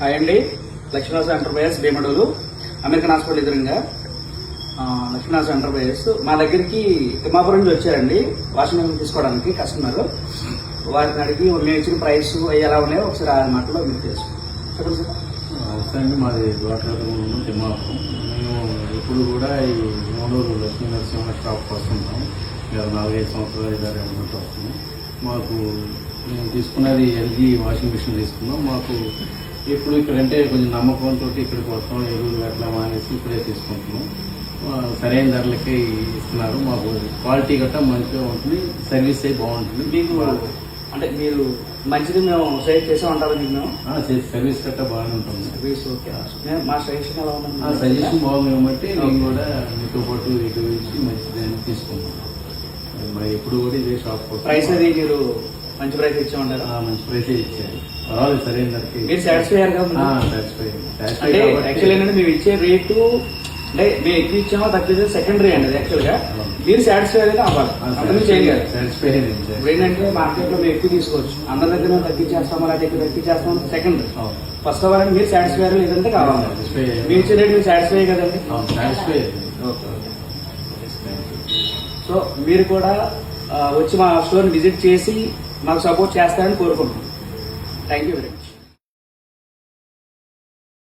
Hi అండి, Lakshminatha enterprises Bhimadole American hospital ఎదురుగా Lakshminatha enterprises మా దగ్గరికి తిమ్మాపురం నుంచి వచ్చారండి వాషింగ్ మెషిన్ తీసుకోవడానికి కస్టమర్. వారిని అడిగి మేము ఇచ్చిన ప్రైస్ అవి ఎలా ఉన్నాయో ఒకసారి ఆ మాటలో మీరు చెప్పండి సార్. వస్తాయండి, మాది ద్వారకాపురం తిమ్మాపురం. మేము ఇప్పుడు కూడా ఈ మూడూరు లక్ష్మీ నరసింహ షాప్ వస్తుంటాం. 4-5 సంవత్సరాలు 6 వస్తుంది. మాకు మేము తీసుకున్నది ఎల్జీ వాషింగ్ మిషన్ తీసుకున్నాం. మాకు ఇప్పుడు ఇక్కడంటే కొంచెం నమ్మకంతో ఇక్కడికి వస్తాం, ఎరువులు అట్లా మానేసి ఇప్పుడే తీసుకుంటున్నాం. సరైన ధరలకే ఇస్తున్నారు. మాకు క్వాలిటీ గట్టా మంచిగా ఉంటుంది, సర్వీస్ అయితే బాగుంటుంది. మీకు అంటే మీరు మంచిది మేము సజెస్ట్ చేసే ఉంటారు మీకు మేము సర్వీస్ గట్టా బాగానే ఉంటుంది. Service okay. మా సజెషన్ ఎలా ఉంది? సజెషన్ బాగుంది కాబట్టి నేను కూడా మీతో పాటు ఇటు నుంచి మంచిదని తీసుకుంటాను. మరి ఎప్పుడు కూడా ఇదే షాప్ ప్రైస్ అది మీరు మంచి ప్రైస్ ఇచ్చామంటారు? మంచి ప్రైస్ ఇచ్చారు, పర్వాలేదు, సరైన ధరకి. మీరు సాటిస్ఫై అయ్యారు కదా? అంటే యాక్చువల్ ఏంటంటే మేము ఇచ్చే రేటు అంటే మేము ఎక్కువ ఇచ్చామో తక్కువ సెకండరీ అండి. అది యాక్చువల్ గా మీరు సాటిస్ఫై అయితే అవ్వాలి, అందరూ చేయగలరు. ఇప్పుడు ఏంటంటే మార్కెట్ లో మేము ఎక్కువ తీసుకోవచ్చు, అందరి దగ్గర మేము తగ్గించేస్తామో లేకపోతే ఎక్కువ తగ్గించేస్తాం సెకండరీ. ఫస్ట్ ఆఫ్ ఆల్ మీరు సాటిస్ఫై అయ్యారు లేదంటే కావాలి. మీరు ఇచ్చే రేటు మీరు సాటిస్ఫై కదండి. సో మీరు కూడా వచ్చి మా స్టోర్ విజిట్ చేసి మాకు సపోర్ట్ చేస్తారని కోరుకుంటున్నాం. Thank you very much.